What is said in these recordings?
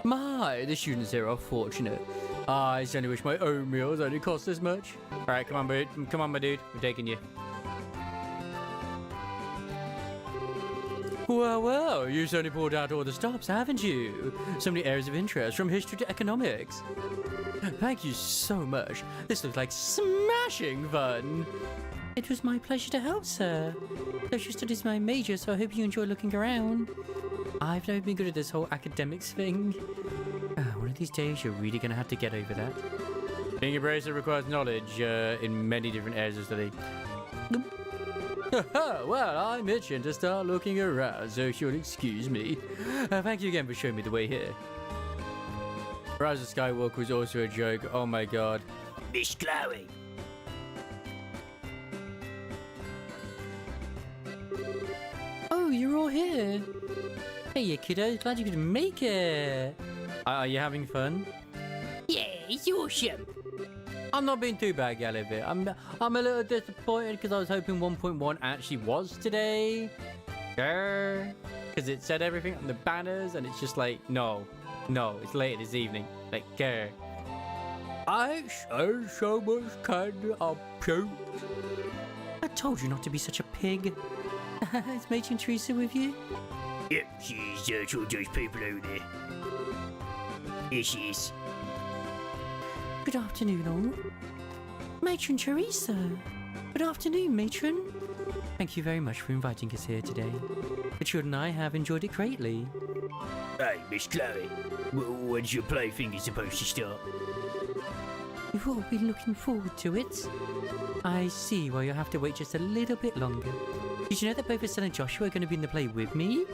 My, the students here are fortunate. I certainly wish my own meals only cost this much. Alright, come on, my dude. We're taking you. Well, you certainly pulled out all the stops, haven't you? So many areas of interest, from history to economics. Thank you so much. This looks like smashing fun. It was my pleasure to help, sir. Social studies is my major, so I hope you enjoy looking around. I've never been good at this whole academics thing. One of these days, you're really going to have to get over that. Being a bracer requires knowledge in many different areas of study. Well, I'm itching to start looking around, so you'll excuse me. Thank you again for showing me the way here. Rise of Skywalker was also a joke. Oh my god. Miss Chloe. Oh, you're all here. Hey, you kiddo. Glad you could make it. Are you having fun? Yeah, it's awesome. I'm not being too bad, Gallivant. I'm a little disappointed because I was hoping 1.1 actually was today. Because it said everything on the banners and it's just like, no, it's late this evening. Like, I so much candy I'll puke. I told you not to be such a pig. Is Matron Teresa with you? Yep, she's told those people over there. Here she is. Good afternoon, all. Matron Teresa. Good afternoon, Matron. Thank you very much for inviting us here today. The children and I have enjoyed it greatly. Hey, Miss Chloe. When's your plaything supposed to start? We've all been looking forward to it. I see why you'll have to wait just a little bit longer. Did you know that both Estelle and Joshua are going to be in the play with me?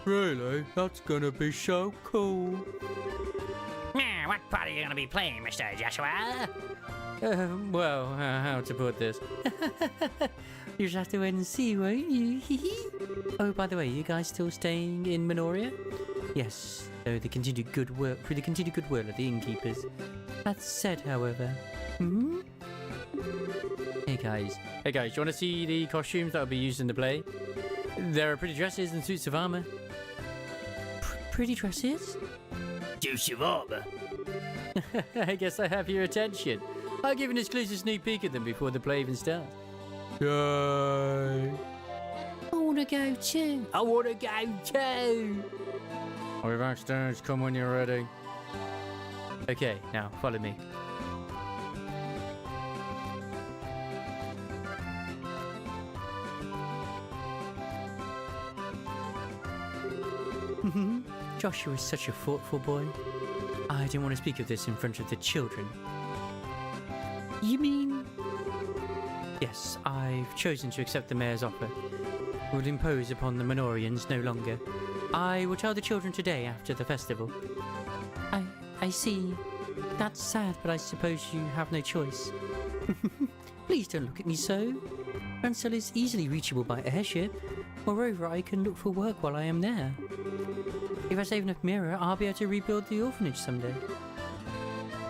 Really? That's going to be so cool. What part are you going to be playing, Mr. Joshua? Well, how to put this? You just have to wait and see, won't you? Oh, by the way, you guys still staying in Minoria? Yes, through the continued good work of the innkeepers. That said, however, Hey guys, do you want to see the costumes that will be used in the play? There are pretty dresses and suits of armor. Pretty dresses? Suits of armor? I guess I have your attention. I'll give an exclusive sneak peek at them before the play even starts. Yay! I want to go too. I want to go too. We're backstage. Come when you're ready. Okay, now follow me. Joshua is such a thoughtful boy. I didn't want to speak of this in front of the children. You mean? Yes, I've chosen to accept the mayor's offer. We'll impose upon the Minorians no longer. I will tell the children today after the festival. I see. That's sad, but I suppose you have no choice. Please don't look at me so. Ransel is easily reachable by airship. Moreover, I can look for work while I am there. If I save enough mirror, I'll be able to rebuild the orphanage someday.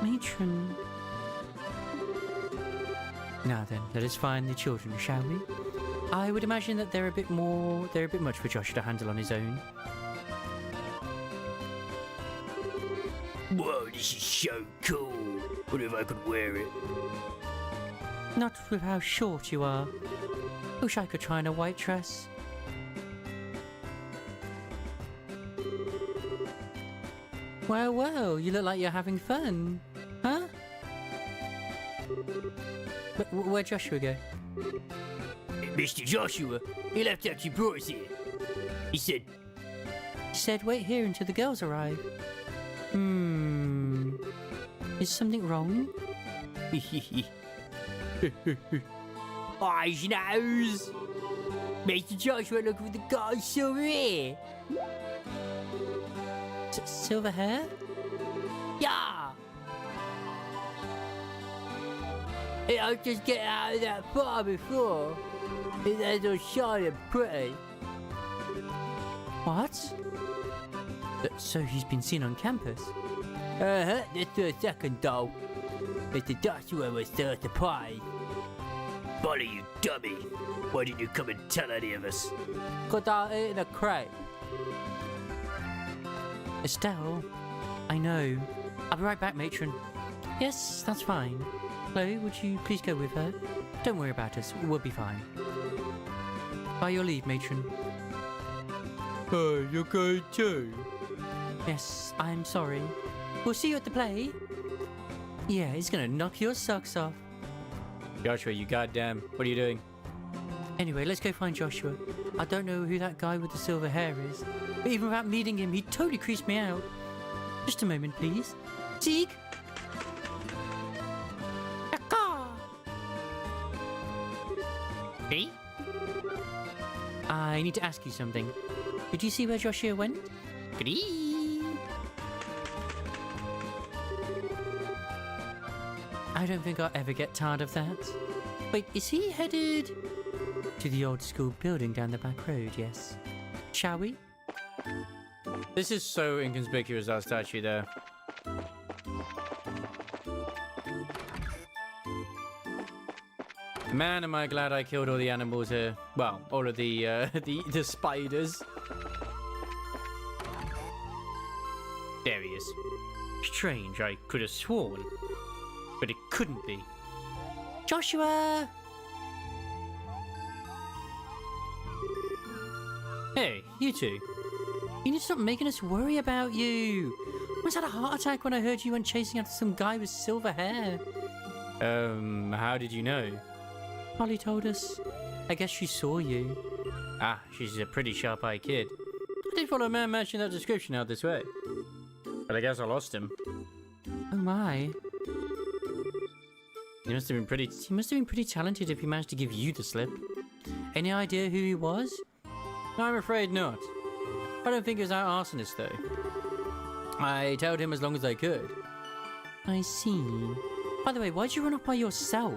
Matron. Now then, let us find the children, shall we? I would imagine that they're a bit much for Josh to handle on his own. Whoa, this is so cool. What if I could wear it? Not with how short you are. Wish I could try in a white dress. Well, you look like you're having fun. Huh? Where'd Joshua go? Mr. Joshua, he left after you brought us here. He said, wait here until the girls arrive. Is something wrong? Eyes nose! Mr. Joshua looking for the girl's silver hair. Silver hair? Yeah! I was just getting out of that bar before. It's all shiny and pretty. What? So he's been seen on campus? That's the second though. Mr. Joshua was so surprised. Bolly, you dummy. Why didn't you come and tell any of us? 'Cause I ate a crepe. Estelle? I know. I'll be right back, matron. Yes, that's fine. Chloe, would you please go with her? Don't worry about us. We'll be fine. By your leave, matron. Oh, you're going too? Yes, I'm sorry. We'll see you at the play. Yeah, he's gonna knock your socks off. Joshua, you goddamn. What are you doing? Anyway, let's go find Joshua. I don't know who that guy with the silver hair is, but even without meeting him, he totally creased me out. Just a moment, please. Zeke! Me? I need to ask you something. Did you see where Joshua went? I don't think I'll ever get tired of that. Wait, is he headed to the old school building down the back road? Yes. Shall we? This is so inconspicuous, that statue there. Man, am I glad I killed all the animals here. Well, all of the the spiders. There he is. Strange, I could have sworn. But it couldn't be. Joshua! Hey, you two. You need to stop making us worry about you. I almost had a heart attack when I heard you went chasing after some guy with silver hair. How did you know? Polly told us. I guess she saw you. Ah, she's a pretty sharp-eyed kid. I did follow a man matching that description out this way. But I guess I lost him. Oh my. He must have been pretty... He must have been pretty talented if he managed to give you the slip. Any idea who he was? No, I'm afraid not. I don't think he was our arsonist, though. I tailed him as long as I could. I see. By the way, why'd you run off by yourself?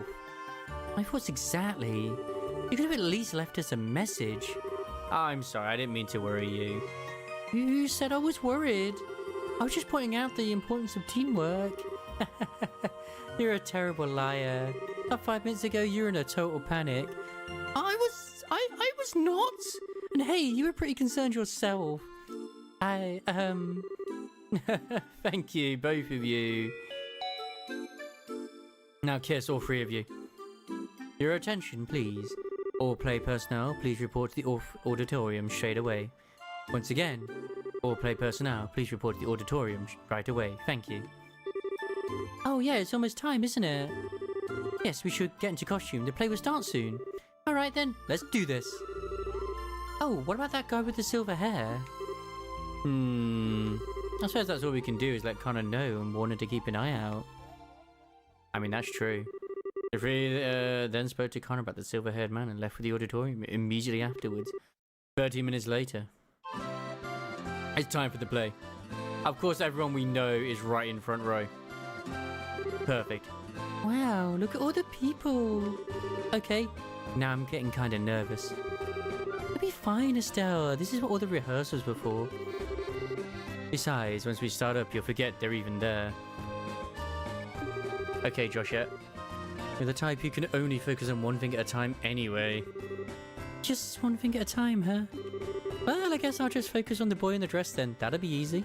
My thoughts exactly. You could have at least left us a message. I'm sorry, I didn't mean to worry you. You said I was worried. I was just pointing out the importance of teamwork. You're a terrible liar. About 5 minutes ago, you were in a total panic. I was not. And hey, you were pretty concerned yourself. Thank you, both of you. Now kiss, all three of you. Your attention, please. All play personnel, please report to the auditorium straight away. Once again, all play personnel, please report to the auditorium right away. Thank you. Oh yeah, it's almost time, isn't it? Yes, we should get into costume. The play will start soon. Alright then, let's do this. Oh, what about that guy with the silver hair? I suppose that's all we can do is let Connor know and warn her to keep an eye out. I mean, that's true. The three then spoke to Connor about the silver-haired man and left for the auditorium immediately afterwards. 30 minutes later. It's time for the play. Of course, everyone we know is right in front row. Perfect. Wow, look at all the people. Okay, now I'm getting kind of nervous. It'll be fine, Estelle. This is what all the rehearsals were for. Besides, once we start up, you'll forget they're even there. Okay, Joshua. You're the type who can only focus on one thing at a time anyway. Just one thing at a time, huh? Well, I guess I'll just focus on the boy in the dress then. That'll be easy.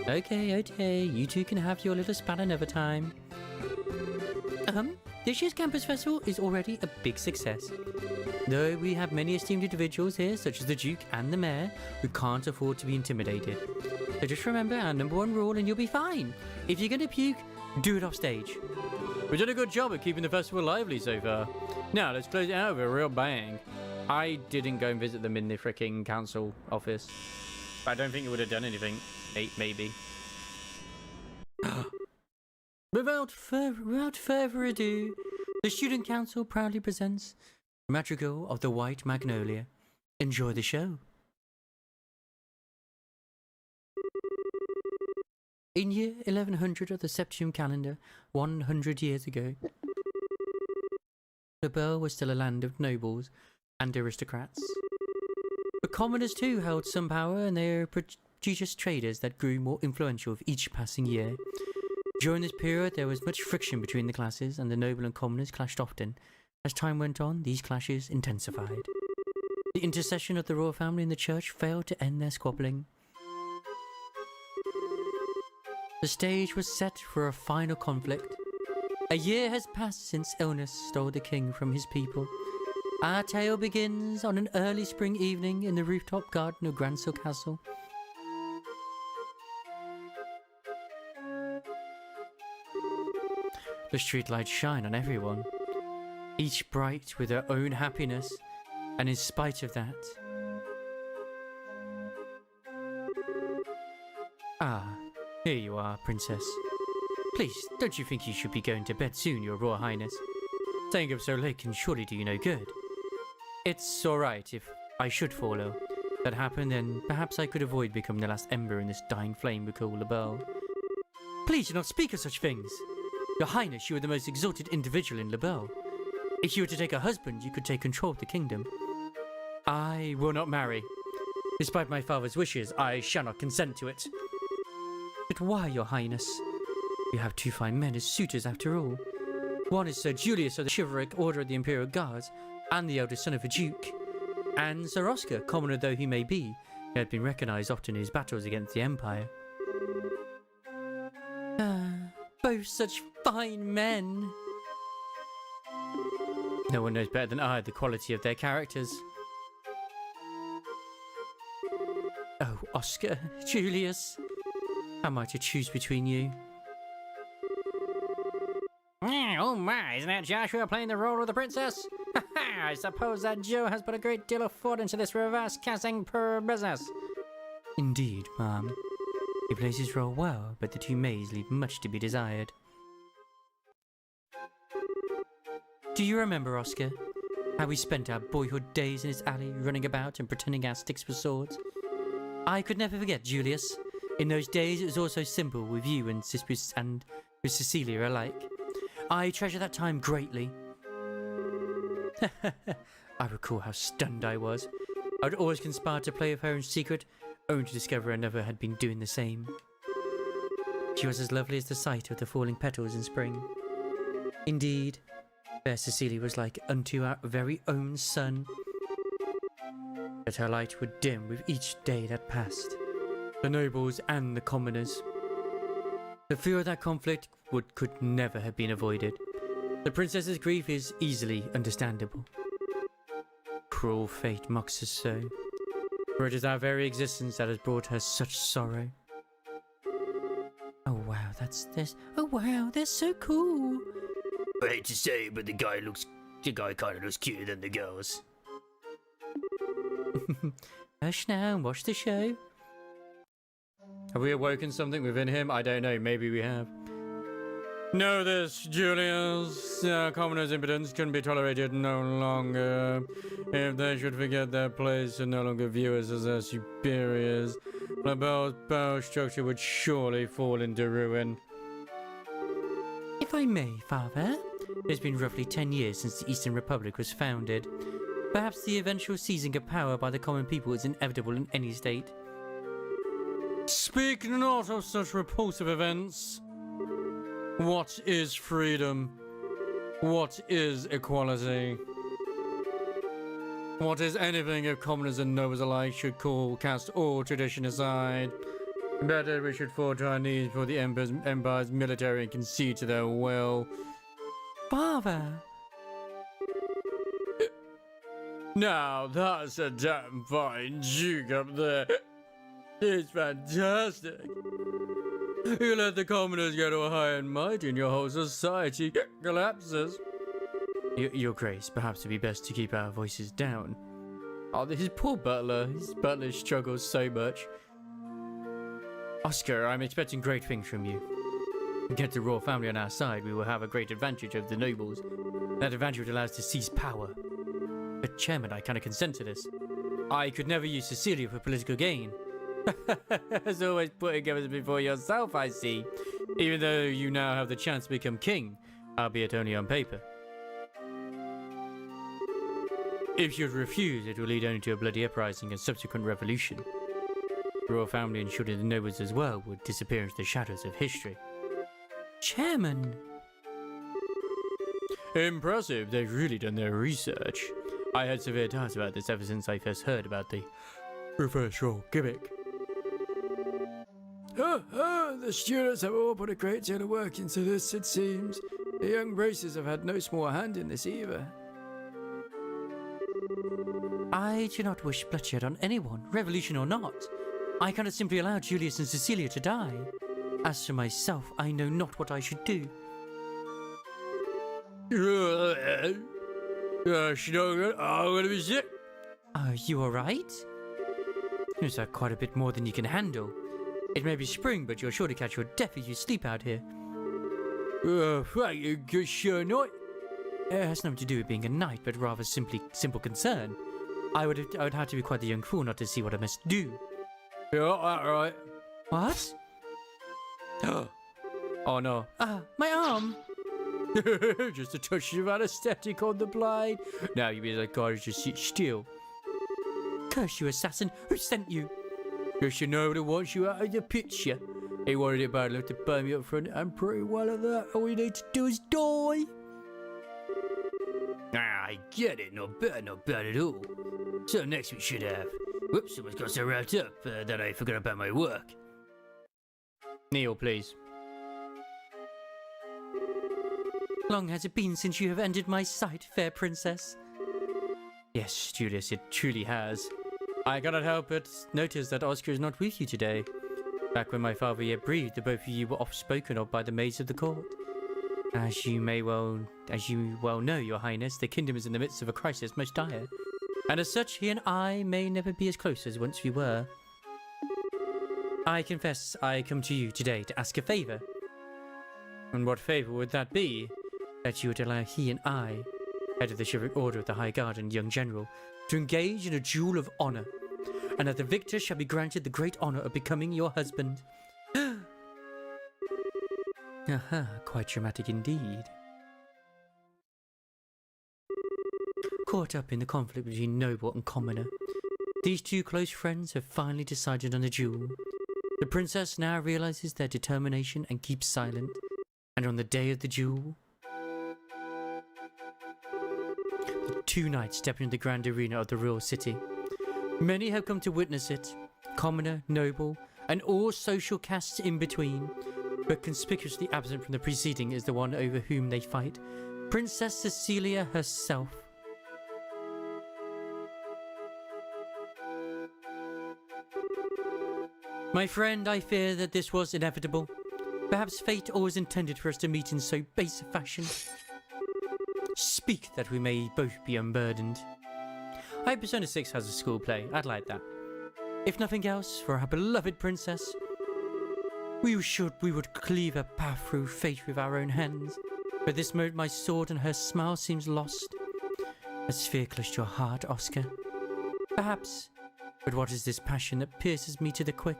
Okay. You two can have your little spat another time. This year's campus festival is already a big success. Though we have many esteemed individuals here, such as the Duke and the Mayor, who can't afford to be intimidated. So just remember our #1 rule and you'll be fine. If you're gonna puke, do it off stage. We've done a good job of keeping the festival lively so far. Now, let's close it out with a real bang. I didn't go and visit them in the freaking council office. I don't think it would have done anything. Maybe. Without further ado, the Student Council proudly presents Madrigal of the White Magnolia. Enjoy the show. In year 1100 of the Septium calendar, 100 years ago, the Burr was still a land of nobles and aristocrats. The commoners too held some power, and they were prodigious traders that grew more influential with each passing year. During this period, there was much friction between the classes, and the noble and commoners clashed often. As time went on, these clashes intensified. The intercession of the royal family and the church failed to end their squabbling. The stage was set for a final conflict. A year has passed since illness stole the king from his people. Our tale begins on an early spring evening in the rooftop garden of Gransel Castle. The streetlights shine on everyone, each bright with their own happiness, and in spite of that... Ah, here you are, Princess. Please, don't you think you should be going to bed soon, Your Royal Highness? Staying up so late can surely do you no good. It's alright if I should fall ill. If that happened, then perhaps I could avoid becoming the last ember in this dying flame we call the bell. Please do not speak of such things. Your Highness, you are the most exalted individual in LaBelle. If you were to take a husband, you could take control of the kingdom. I will not marry. Despite my father's wishes, I shall not consent to it. But why, Your Highness? You have two fine men as suitors after all. One is Sir Julius of the Chivalric Order of the Imperial Guards, and the eldest son of a duke. And Sir Oscar, commoner though he may be, he had been recognised often in his battles against the Empire. Both such fine men. No one knows better than I the quality of their characters. Oh, Oscar, Julius, how am I to choose between you? Oh my, isn't that Joshua playing the role of the princess? I suppose that Joe has put a great deal of thought into this reverse casting business. Indeed, ma'am. He plays his role well, but the two maids leave much to be desired. Do you remember, Oscar, how we spent our boyhood days in his alley, running about and pretending our sticks were swords? I could never forget, Julius. In those days, it was all so simple with you and with Cecilia alike. I treasure that time greatly. I recall how stunned I was. I would always conspire to play with her in secret, only to discover another had been doing the same. She was as lovely as the sight of the falling petals in spring. Indeed, fair Cecilia was like unto our very own sun. But her light would dim with each day that passed. The nobles and the commoners. The fear of that conflict could never have been avoided. The princess's grief is easily understandable. Cruel fate mocks us so, for it is our very existence that has brought her such sorrow. Oh wow, oh wow, they're so cool. I hate to say it, but the guy kind of looks cuter than the girls. Hush now and watch the show. Have we awoken something within him? I don't know, maybe we have. Know this, Julius. Commoners' impotence can be tolerated no longer. If they should forget their place and no longer view us as their superiors, LaBelle's power structure would surely fall into ruin. If I may, Father, it's been roughly 10 years since the Eastern Republic was founded. Perhaps the eventual seizing of power by the common people is inevitable in any state. Speak not of such repulsive events. What is freedom? What is equality? What is anything if commoners and nobles alike should cast all tradition aside? Better we should fall to our knees before the empire's military and concede to their will. Father! Now that's a damn fine duke up there. It's fantastic. You let the commoners get all high and mighty and your whole society collapses. Your Grace, perhaps it'd be best to keep our voices down. Oh, this poor butler. His butler struggles so much. Oscar, I'm expecting great things from you. Get the royal family on our side, we will have a great advantage over the nobles. That advantage would allow us to seize power. But Chairman, I cannot consent to this. I could never use Cecilia for political gain. As always putting others before yourself, I see. Even though you now have the chance to become king, albeit only on paper. If you refuse, it will lead only to a bloody uprising and subsequent revolution. The royal family and surely the nobles as well would disappear into the shadows of history. Chairman! Impressive, they've really done their research. I had severe doubts about this ever since I first heard about the reverse role gimmick. The students have all put a great deal of work into this, it seems. The young races have had no small hand in this either. I do not wish bloodshed on anyone, revolution or not. I cannot simply allow Julius and Cecilia to die. As for myself, I know not what I should do. She's not good. I'm gonna be sick. Are you alright? Is that quite a bit more than you can handle? It may be spring, but you're sure to catch your death if you sleep out here. Thank you, good sure not. It has nothing to do with being a knight, but rather simple concern. I would have to be quite the young fool not to see what I must do. You're not that right. What? Oh no. My arm! Just a touch of anesthetic on the blade. Now you mean that guy just sit still. Curse you, assassin! Who sent you? Just you know that wants you out of the picture. He wanted it bad enough to burn me up front, and pretty well at that. All you need to do is die. I get it. Not bad at all. So next we should have... Whoops, someone's got so wrapped up that I forgot about my work. Kneel, please. Long has it been since you have ended my sight, fair princess? Yes, Julius, it truly has. I cannot help but notice that Oscar is not with you today. Back when my father yet breathed, the both of you were oft spoken of by the maids of the court. As you well know, your highness, the kingdom is in the midst of a crisis most dire. And as such, he and I may never be as close as once we were. I confess I come to you today to ask a favour. And what favour would that be? That you would allow he and I, head of the chivalric order of the High Guard and young general, to engage in a duel of honour, and that the victor shall be granted the great honour of becoming your husband. Aha, quite dramatic indeed. Caught up in the conflict between noble and commoner, these two close friends have finally decided on a duel. The princess now realises their determination and keeps silent, and on the day of the duel, the two knights step into the grand arena of the royal city. Many have come to witness it, commoner, noble, and all social castes in between, but conspicuously absent from the proceeding is the one over whom they fight, Princess Cecilia herself. My friend, I fear that this was inevitable. Perhaps fate always intended for us to meet in so base a fashion. Speak that we may both be unburdened. I hope Persona 6 has a school play. I'd like that. If nothing else, for our beloved princess, we would cleave a path through fate with our own hands. But this moment my sword and her smile seems lost. As fear clutched your heart, Oscar. Perhaps, but what is this passion that pierces me to the quick?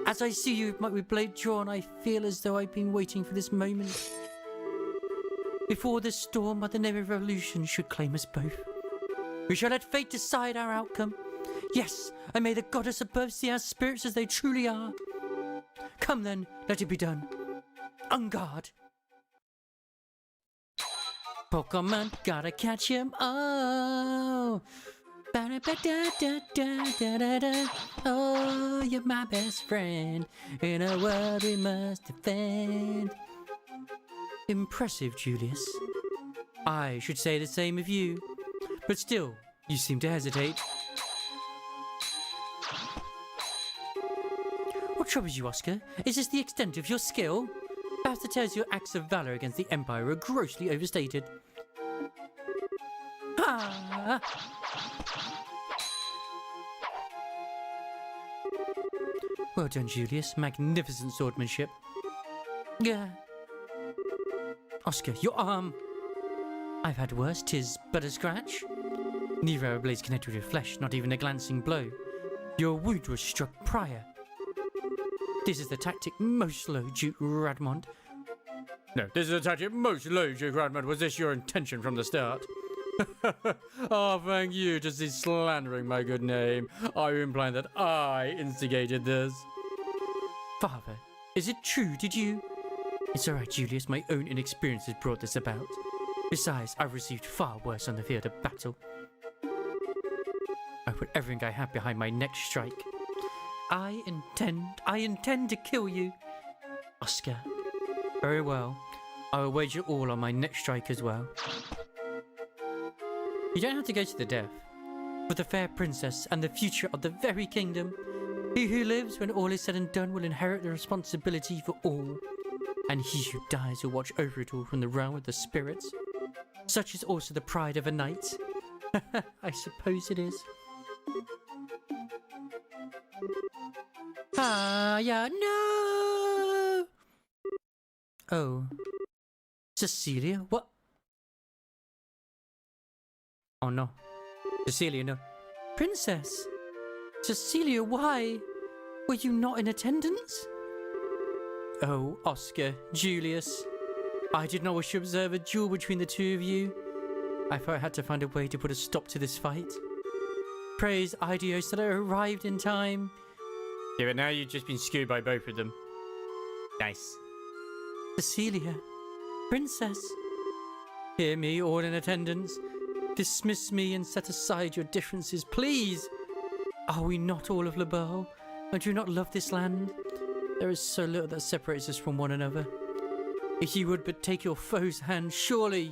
As I see you with blade drawn, I feel as though I've been waiting for this moment. Before the storm by the name of revolution should claim us both. We shall let fate decide our outcome. Yes, and may the goddess above see our spirits as they truly are. Come then, let it be done. On guard. Pokemon, gotta catch 'em all. Oh, you're my best friend in a world we must defend. Impressive, Julius. I should say the same of you. But still, you seem to hesitate. What troubles you, Oscar? Is this the extent of your skill? Perhaps it tells your acts of valour against the Empire are grossly overstated. Ah! Well done, Julius. Magnificent swordsmanship. Yeah. Oscar, your arm. I've had worse, 'tis but a scratch. Neither our blades connected with flesh, not even a glancing blow. Your wound was struck prior. This is the tactic most low, Duke Radmont. No, this is the tactic most low, Duke Radmont. Was this your intention from the start? Oh, thank you, just see slandering my good name. Are you implying that I instigated this? Father, is it true? Did you? It's alright, Julius. My own inexperience has brought this about. Besides, I've received far worse on the field of battle. put everything I have behind my next strike. I intend to kill you. Oscar. Very well. I will wager all on my next strike as well. You don't have to go to the death. For the fair princess and the future of the very kingdom, he who lives when all is said and done will inherit the responsibility for all, and he who dies will watch over it all from the realm of the spirits. Such is also the pride of a knight. I suppose it is. Ah, yeah, no! Oh. Cecilia, what? Oh no. Cecilia, no. Princess! Cecilia, why? Were you not in attendance? Oh, Oscar, Julius. I did not wish to observe a duel between the two of you. I thought I had to find a way to put a stop to this fight. Praise Idios that I arrived in time. Yeah, but now you've just been skewed by both of them. Nice. Cecilia, Princess. Hear me, all in attendance. Dismiss me and set aside your differences, please. Are we not all of Le Beau? And do you not love this land? There is so little that separates us from one another. If you would but take your foe's hand, surely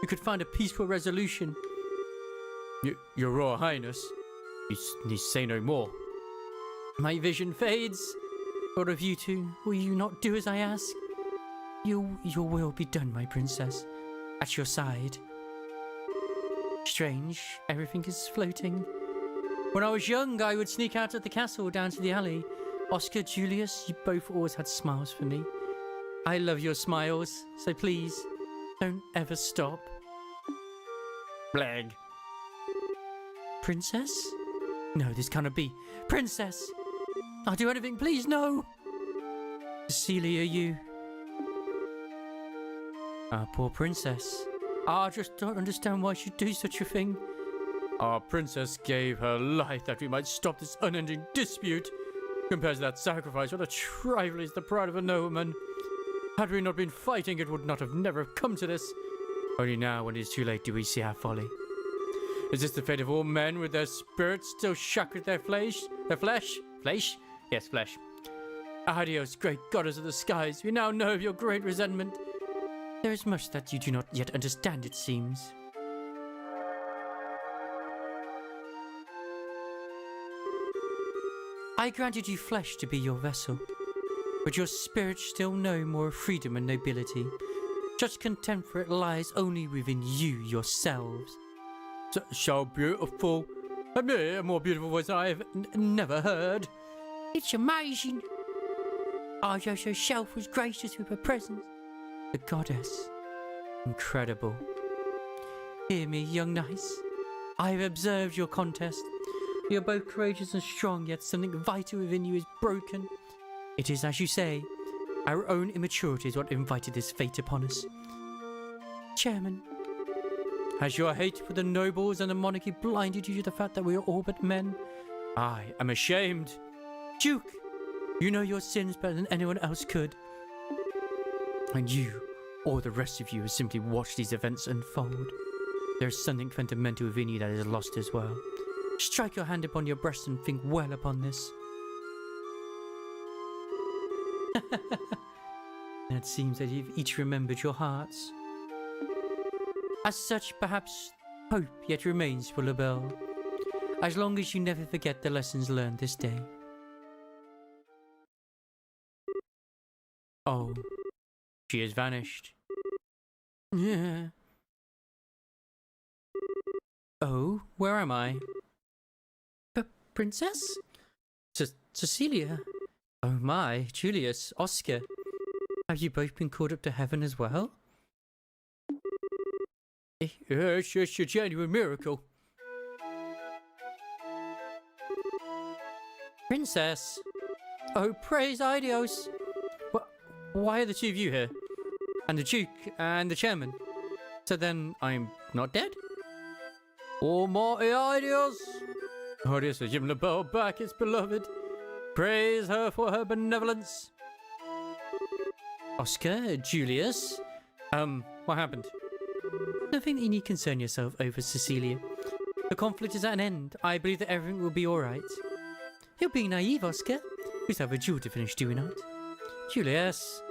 you could find a peaceful resolution. Your Royal Highness, you need say no more. My vision fades. What of you two? Will you not do as I ask? Your will be done, my princess. At your side. Strange, everything is floating. When I was young, I would sneak out of the castle down to the alley. Oscar, Julius, you both always had smiles for me. I love your smiles, so please, don't ever stop. Blag. Princess? No, this cannot be. Princess! I'll do anything, please, no! Cecilia, you... Our poor princess. I just don't understand why she'd do such a thing. Our princess gave her life that we might stop this unending dispute. Compared to that sacrifice, what a trifle is the pride of a nobleman. Had we not been fighting, it would not have never come to this. Only now, when it is too late, do we see our folly. Is this the fate of all men, with their spirits still shackled to their flesh? Their flesh? Flesh? Yes, flesh. Adios, great goddess of the skies. We now know of your great resentment. There is much that you do not yet understand, it seems. I granted you flesh to be your vessel, but your spirit still know more of freedom and nobility. Such contempt for it lies only within you yourselves. So beautiful. A more beautiful voice I have never heard. It's amazing. Arjos herself was gracious with her presence. The goddess. Incredible. Hear me, young knights. I have observed your contest. You are both courageous and strong, yet something vital within you is broken. It is as you say, our own immaturity is what invited this fate upon us. Chairman, has your hate for the nobles and the monarchy blinded you to the fact that we are all but men? I am ashamed. Duke, you know your sins better than anyone else could. And you, or the rest of you, have simply watched these events unfold. There is something fundamental within you that is lost as well. Strike your hand upon your breast and think well upon this. It seems that you've each remembered your hearts. As such, perhaps hope yet remains for Le Beau, as long as you never forget the lessons learned this day. Oh, she has vanished. Yeah. Oh, where am I? Princess? Cecilia? Oh my, Julius, Oscar. Have you both been called up to heaven as well? It's just a genuine miracle. Princess? Oh, praise Idios! Why are the two of you here? And the Duke and the Chairman? So then I'm not dead? Almighty Idios! Idios has given Le Beau back its beloved. Praise her for her benevolence. Oscar, Julius? What happened? Nothing that you need concern yourself over, Cecilia. The conflict is at an end. I believe that everything will be alright. You're being naive, Oscar. We still have a duel to finish, do we not? Julius.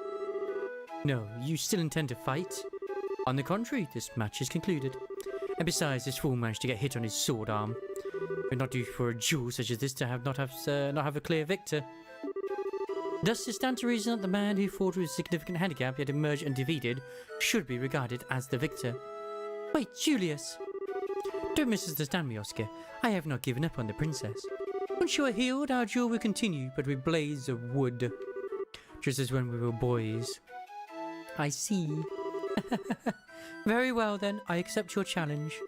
No, you still intend to fight? On the contrary, this match is concluded. And besides, this fool managed to get hit on his sword arm. We're not due for a duel such as this to not have a clear victor. Thus, it stands to reason that the man who fought with a significant handicap yet emerged undefeated should be regarded as the victor. Wait, Julius! Don't misunderstand me, Oscar. I have not given up on the princess. Once you are healed, our duel will continue, but with blades of wood. Just as when we were boys. I see. Very well then, I accept your challenge.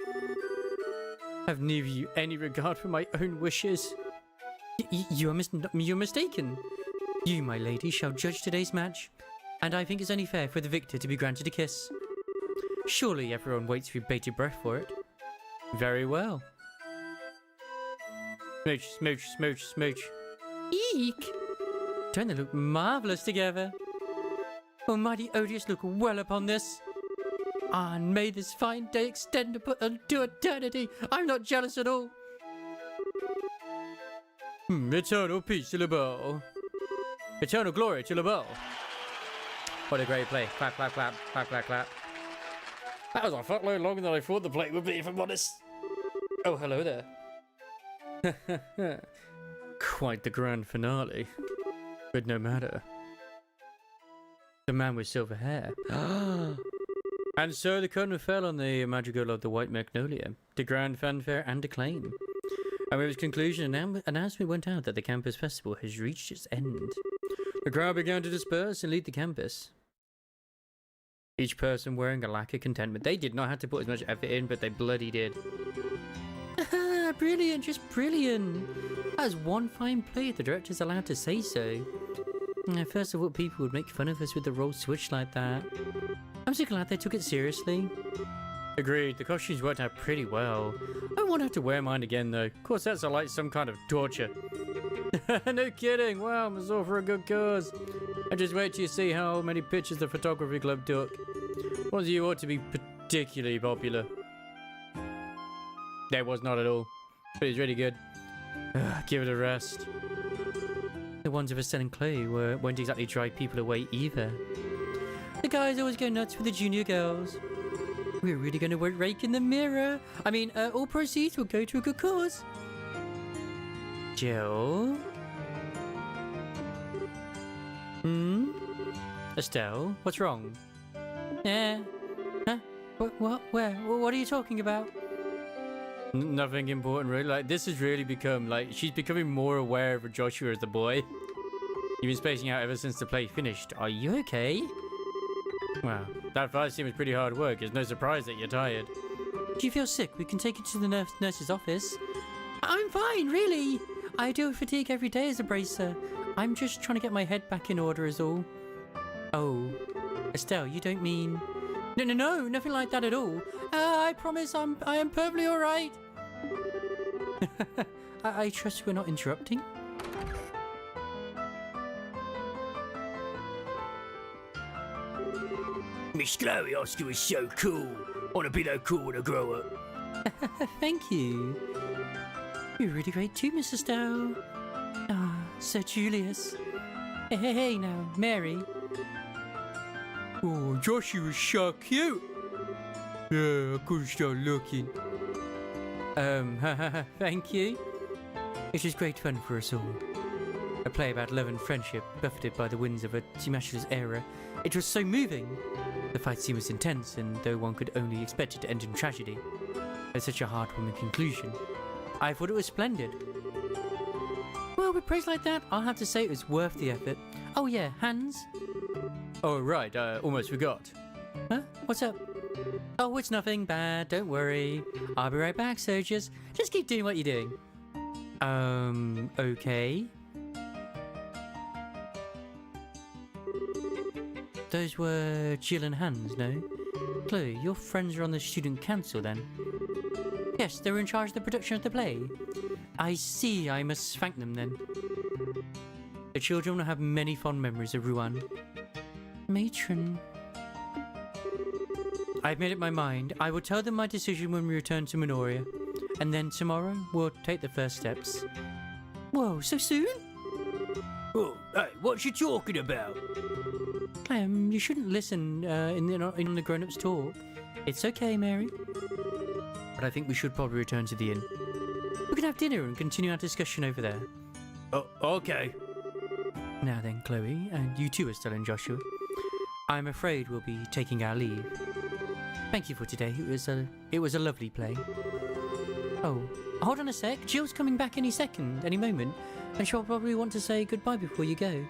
Have neither you any regard for my own wishes? You're mistaken. You, my lady, shall judge today's match, and I think it's only fair for the victor to be granted a kiss. Surely everyone waits with bated breath for it. Very well. Smooch, smooch, smooch, smooch. Eek! Don't they look marvellous together? Almighty odious look well upon this. And may this fine day extend to eternity. I'm not jealous at all. Eternal peace to the bow. Eternal glory to the bow. What a great play. Clap, clap, clap, clap, clap, clap. That was a fuckload longer than I thought the play would be, if I'm honest. Oh, hello there. Quite the grand finale. But no matter. The man with silver hair. And so the curtain fell on the madrigal of the White Magnolia, to grand fanfare and acclaim. And with its conclusion, an announcement went out that the campus festival has reached its end. The crowd began to disperse and leave the campus. Each person wearing a lack of contentment. They did not have to put as much effort in, but they bloody did. Brilliant, just brilliant. That was one fine play if the director's allowed to say so. First of all, people would make fun of us with the role switch like that. I'm so glad they took it seriously. Agreed, the costumes worked out pretty well. I won't have to wear mine again though. Corsets are like some kind of torture. No kidding, wow, it's all for a good cause. And just wait till you see how many pictures the photography club took. One of you ought to be particularly popular. That was not at all, but it's really good. Give it a rest. The ones of us selling Chloe won't exactly drive people away either. The guys always go nuts with the junior girls. We're really going to rake in the mirror. I mean, all proceeds will go to a good cause. Jill? Estelle, what's wrong? Huh? What? Where? What are you talking about? Nothing important, really. Like, this has really become, like, she's becoming more aware of Joshua as the boy. You've been spacing out ever since the play finished. Are you okay? Well, that fight scene was pretty hard work. It's no surprise that you're tired. Do you feel sick? We can take you to the nurse's office. I'm fine, really. I deal with fatigue every day as a bracer. I'm just trying to get my head back in order is all. Oh, Estelle, you don't mean... No, nothing like that at all. I promise I am perfectly alright. I trust we're not interrupting. Miss Chloe Oscar was so cool. Wanna be that cool when I grow up. Thank you. You're really great too, Miss Estelle. Sir Julius. Hey now, Mary. Oh, Joshua was so cute. Yeah, I couldn't stop looking. Thank you. It was great fun for us all. A play about love and friendship, buffeted by the winds of a tumultuous era. It was so moving. The fight scene was intense, and though one could only expect it to end in tragedy, there's such a heartwarming conclusion. I thought it was splendid. Well, with praise like that, I'll have to say it was worth the effort. Oh yeah, Hans? Oh right, almost forgot. Huh? What's up? Oh, it's nothing bad, don't worry. I'll be right back, so just keep doing what you're doing. Okay. Those were Jill and Hans, no? Chloe, your friends are on the student council then? Yes, they're in charge of the production of the play. I see, I must thank them then. The children will have many fond memories of Rouen. Matron. I've made up my mind. I will tell them my decision when we return to Minoria. and then tomorrow we'll take the first steps. Whoa, so soon? Oh, hey, what you talking about? Clem, you shouldn't listen in the grown-ups talk. It's okay, Mary. But I think we should probably return to the inn. We can have dinner and continue our discussion over there. Oh, okay. Now then, Chloe, and you too, Estelle and Joshua. I'm afraid we'll be taking our leave. Thank you for today. It was a lovely play. Oh, hold on a sec. Jill's coming back any moment, and she'll probably want to say goodbye before you go.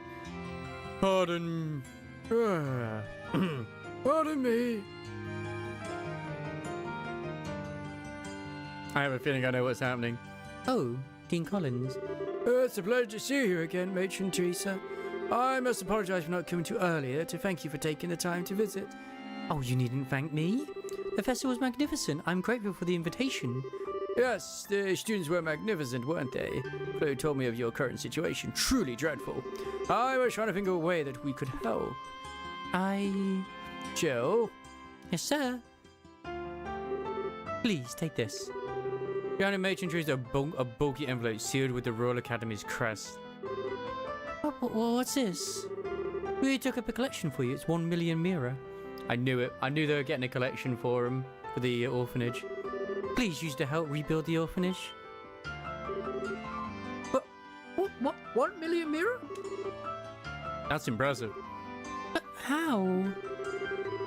Pardon. Pardon me. I have a feeling I know what's happening. Oh, Dean Collins. It's a pleasure to see you again, Matron Teresa. I must apologise for not coming to you earlier to thank you for taking the time to visit. Oh, you needn't thank me. The festival was magnificent. I'm grateful for the invitation. Yes, the students were magnificent, weren't they? Chloe told me of your current situation. Truly dreadful. I was trying to think of a way that we could help. Jill? Yes, sir. Please, take this. Behind a matron trees a bulky envelope sealed with the Royal Academy's crest. What's this? We took up a collection for you. It's 1 million mirror. I knew it. I knew they were getting a collection for him, for the orphanage. Please use to help rebuild the orphanage. What? 1 million mirror? That's impressive. But how?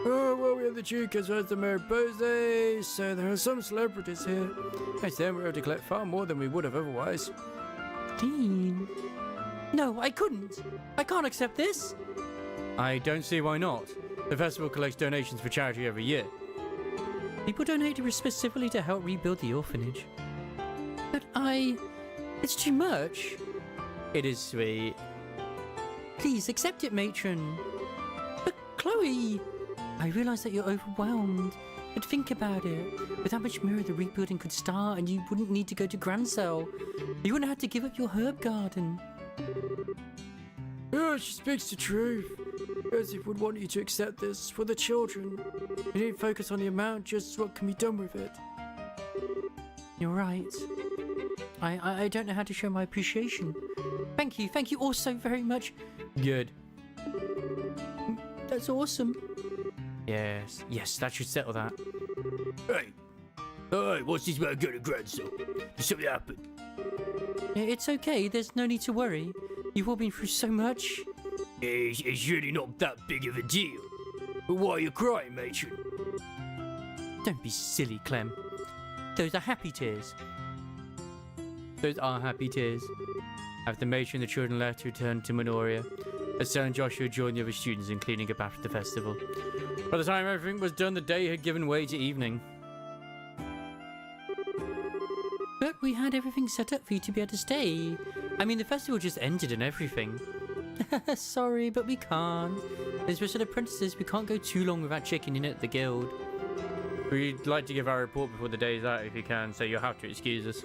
Oh, well, we have the Duke as well as the Mariposa, so there are some celebrities here. Thanks to them, we were able to collect far more than we would have otherwise. Dean. No, I couldn't. I can't accept this. I don't see why not. The festival collects donations for charity every year. People donate specifically to help rebuild the orphanage. But it's too much. It is sweet. Please accept it, matron. But Chloe, I realise that you're overwhelmed. But think about it. With how much mirror the rebuilding could start, and you wouldn't need to go to Grand Cell. You wouldn't have to give up your herb garden. Oh, she speaks the truth. Joseph would want you to accept this for the children. You need to focus on the amount, just what can be done with it. You're right. I don't know how to show my appreciation. Thank you all so very much. Good. That's awesome. Yes, that should settle that. Hey, what's this about going to Grand Cell? Did something happen? It's okay, there's no need to worry. You've all been through so much. It's really not that big of a deal. But why are you crying, matron? Don't be silly, Clem. Those are happy tears. Those are happy tears. After the matron and the children left to return to Minoria, Estelle and Joshua joined the other students in cleaning up after the festival. By the time everything was done, the day had given way to evening. But we had everything set up for you to be able to stay. I mean, the festival just ended and everything. Sorry, but we can't. As we're still apprentices, we can't go too long without checking in at the guild. We'd like to give our report before the day's out if you can, so you'll have to excuse us.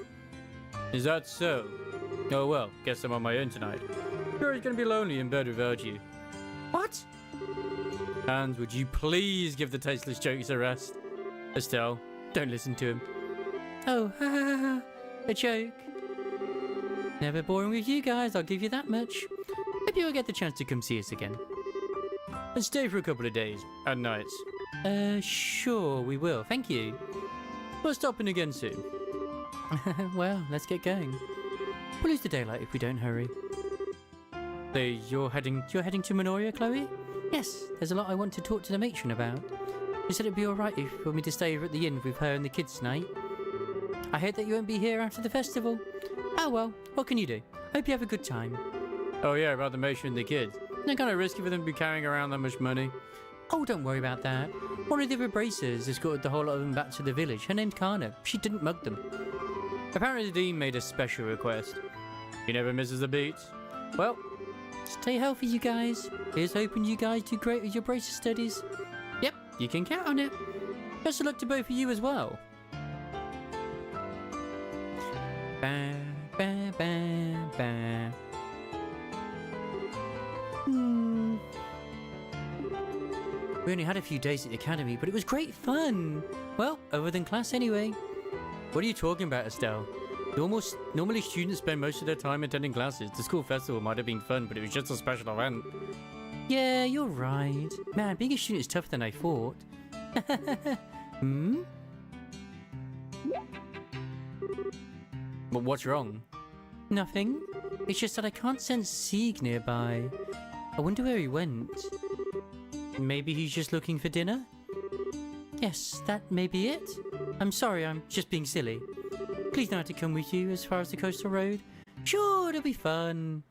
Is that so? Oh well, guess I'm on my own tonight. Sure, it's going to be lonely in bed without you. What? And would you please give the tasteless jokes a rest? Estelle, don't listen to him. Oh, ha ha ha ha. A joke. Never boring with you guys, I'll give you that much. Maybe you'll get the chance to come see us again. And stay for a couple of days, and nights. Sure, we will. Thank you. We'll stop in again soon. Well, let's get going. We'll lose the daylight if we don't hurry. So you're heading to Minoria, Chloe? Yes, there's a lot I want to talk to the matron about. She said it'd be alright if for me to stay over at the inn with her and the kids tonight. I heard that you won't be here after the festival. Oh well, what can you do? Hope you have a good time. Oh yeah, about the matron and the kids. Isn't it kind of risky for them to be carrying around that much money? Oh, don't worry about that. One of the other bracers escorted the whole lot of them back to the village. Her name's Kana. She didn't mug them. Apparently the dean made a special request. He never misses a beat. Well, stay healthy, you guys. Here's hoping you guys do great with your bracer studies. Yep, you can count on it. Best of luck to both of you as well. Ba, ba, ba, ba. We only had a few days at the academy, but it was great fun. Well, other than class anyway. What are you talking about, Estelle? Normally students spend most of their time attending classes. The school festival might have been fun, but it was just a special event. Yeah, you're right. Man, being a student is tougher than I thought. Hmm? But what's wrong? Nothing. It's just that I can't sense Sieg nearby. I wonder where he went. Maybe he's just looking for dinner? Yes, that may be it. I'm sorry, I'm just being silly. Please know how to come with you as far as the coastal road. Sure, it'll be fun.